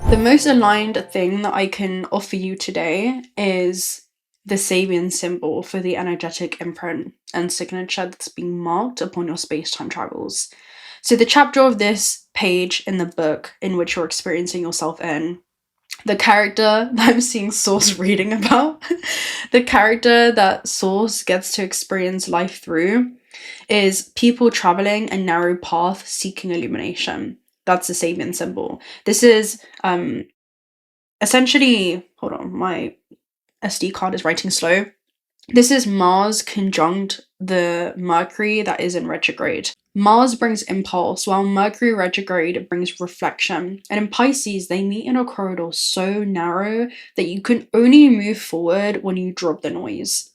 The most aligned thing that I can offer you today is the Sabian symbol for the energetic imprint and signature that's being marked upon your space-time travels. So the chapter of this page in the book in which you're experiencing yourself in, the character that I'm seeing Source reading about, the character that Source gets to experience life through is people traveling a narrow path seeking illumination. That's the Sabian symbol. This is essentially, hold on, my SD card is writing slow. This is Mars conjunct the Mercury that is in retrograde. Mars brings impulse, while Mercury retrograde brings reflection. And in Pisces, they meet in a corridor so narrow that you can only move forward when you drop the noise.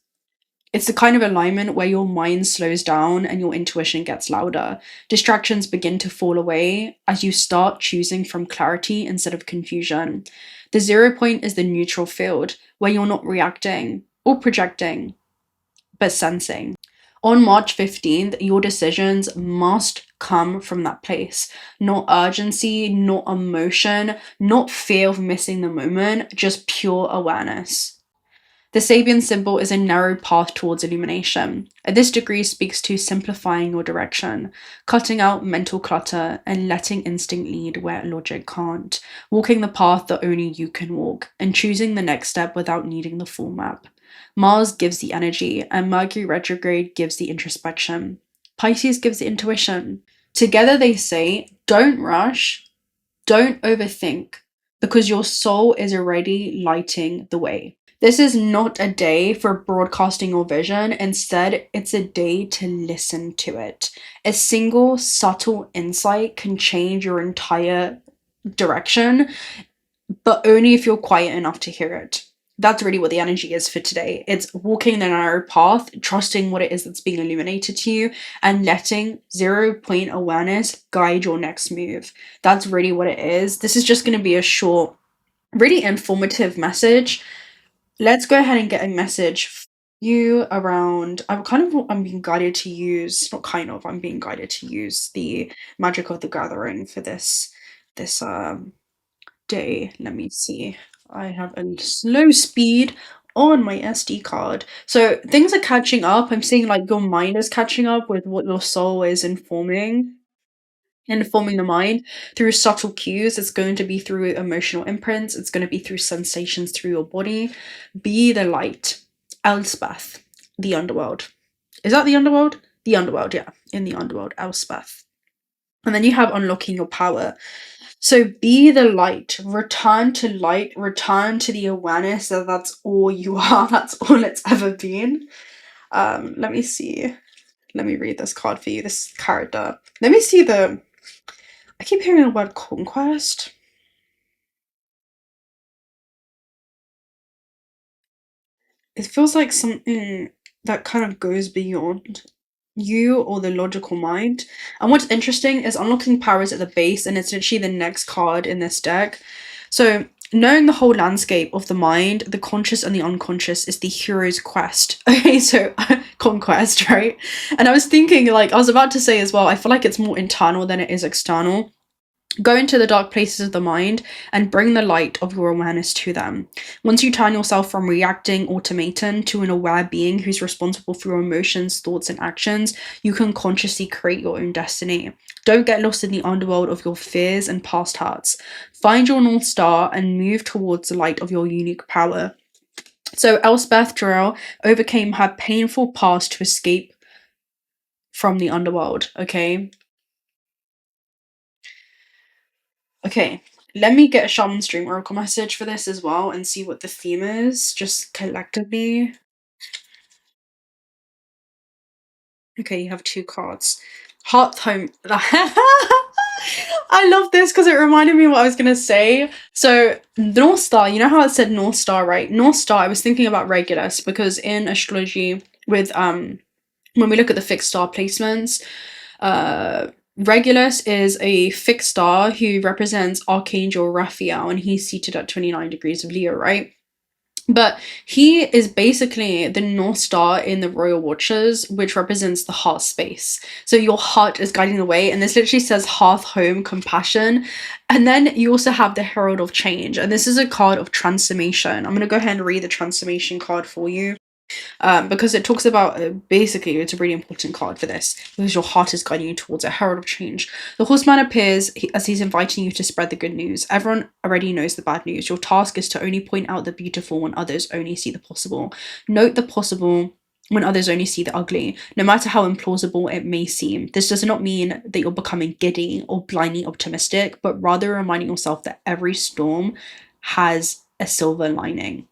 It's the kind of alignment where your mind slows down and your intuition gets louder. Distractions begin to fall away as you start choosing from clarity instead of confusion. The 0 point is the neutral field, where you're not reacting or projecting, but sensing. On March 15th, your decisions must come from that place. Not urgency, not emotion, not fear of missing the moment, just pure awareness. The Sabian symbol is a narrow path towards illumination. This degree speaks to simplifying your direction, cutting out mental clutter, and letting instinct lead where logic can't, walking the path that only you can walk, and choosing the next step without needing the full map. Mars gives the energy, and Mercury retrograde gives the introspection. Pisces gives the intuition. Together they say, don't rush, don't overthink, because your soul is already lighting the way. This is not a day for broadcasting your vision. Instead, it's a day to listen to it. A single subtle insight can change your entire direction, but only if you're quiet enough to hear it. That's really what the energy is for today. It's walking the narrow path, trusting what it is that's being illuminated to you, and letting 0 point awareness guide your next move. That's really what it is. This is just going to be a short, really informative message. Let's go ahead and get a message for you around. I'm being guided to use, not kind of, I'm being guided to use the Magic of the Gathering for this day. Let me see. I have a slow speed on my SD card. So things are catching up. I'm seeing like your mind is catching up with what your soul is informing the mind through subtle cues. It's going to be through emotional imprints. It's going to be through sensations through your body. Be the light. Elspeth, the underworld. Is that the underworld? The underworld, yeah. In the underworld, Elspeth. And then you have unlocking your power. So be the light. Return to light. Return to the awareness that that's all you are. That's all it's ever been. Let me see. Let me read this card for you. This character. Let me see the... I keep hearing the word conquest. It feels like something that kind of goes beyond you or the logical mind. And what's interesting is unlocking powers at the base, and it's literally the next card in this deck. So knowing the whole landscape of the mind, the conscious and the unconscious is the hero's quest. Okay, so conquest, right? And I was thinking, like, I was about to say as well, I feel like it's more internal than it is external. Go into the dark places of the mind and bring the light of your awareness to them. Once you turn yourself from reacting automaton to an aware being who's responsible for your emotions, thoughts, and actions, you can consciously create your own destiny. Don't get lost in the underworld of your fears and past hurts. Find your North Star and move towards the light of your unique power. So Elspeth Jarrell overcame her painful past to escape from the underworld, okay? Okay, let me get a Shaman Stream Oracle message for this as well and see what the theme is, just collectively. Okay, you have 2 cards. Heart Home. I love this because it reminded me what I was going to say. So, North Star, you know how it said North Star, right? North Star, I was thinking about Regulus because in astrology, with when we look at the fixed star placements, Regulus is a fixed star who represents Archangel Raphael, and he's seated at 29 degrees of Leo, right? But he is basically the North Star in the Royal Watches, which represents the heart space. So your heart is guiding the way, and this literally says hearth, home, compassion. And then you also have the Herald of Change, and this is a card of transformation. I'm going to go ahead and read the transformation card for you. Because it talks about basically it's a really important card for this because your heart is guiding you towards a herald of change. The horseman appears as he's inviting you to spread the good news. Everyone already knows the bad news. Your task is to only point out the beautiful when others only see the possible. Note the possible when others only see the ugly, no matter how implausible it may seem. This does not mean that you're becoming giddy or blindly optimistic, but rather reminding yourself that every storm has a silver lining.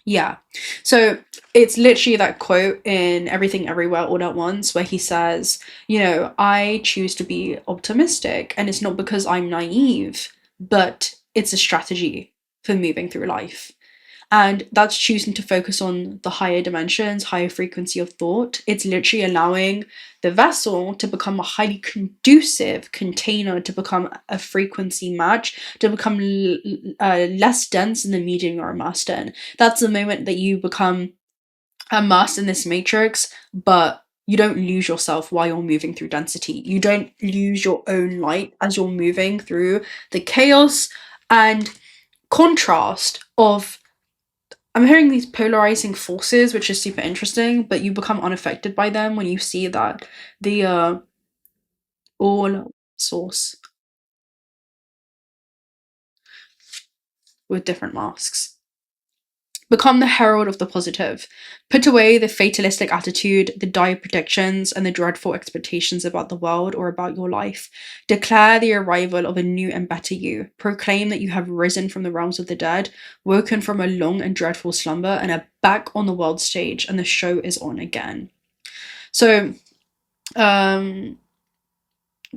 Yeah. So it's literally that quote in Everything Everywhere All at Once where he says, you know, I choose to be optimistic, and it's not because I'm naive, but it's a strategy for moving through life. And that's choosing to focus on the higher dimensions, higher frequency of thought. It's literally allowing the vessel to become a highly conducive container, to become a frequency match, to become less dense in the medium you're immersed in. That's the moment that you become immersed in this matrix, but you don't lose yourself while you're moving through density. You don't lose your own light as you're moving through the chaos and contrast of, I'm hearing these polarizing forces, which is super interesting, but you become unaffected by them when you see that the all source with different masks. Become the herald of the positive. Put away the fatalistic attitude, the dire predictions, and the dreadful expectations about the world or about your life. Declare the arrival of a new and better you. Proclaim that you have risen from the realms of the dead, woken from a long and dreadful slumber, and are back on the world stage, and the show is on again. So, the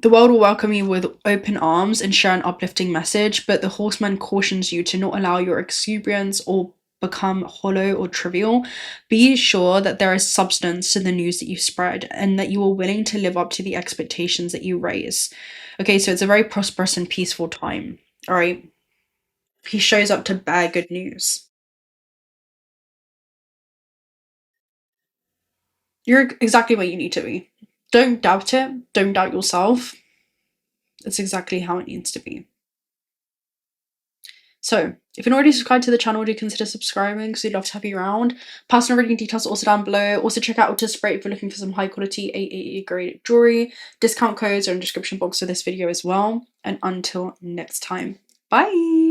world will welcome you with open arms and share an uplifting message, but the horseman cautions you to not allow your exuberance or become hollow or trivial. Be sure that there is substance to the news that you spread and that you are willing to live up to the expectations that you raise. Okay, so it's a very prosperous and peaceful time. All right. He shows up to bear good news. You're exactly where you need to be. Don't doubt it. Don't doubt yourself. It's exactly how it needs to be. So, if you're not already subscribed to the channel, do consider subscribing because we'd love to have you around. Personal reading details are also down below. Also, check out Unlisted if you're looking for some high quality AAA grade jewelry. Discount codes are in the description box of this video as well. And until next time, bye!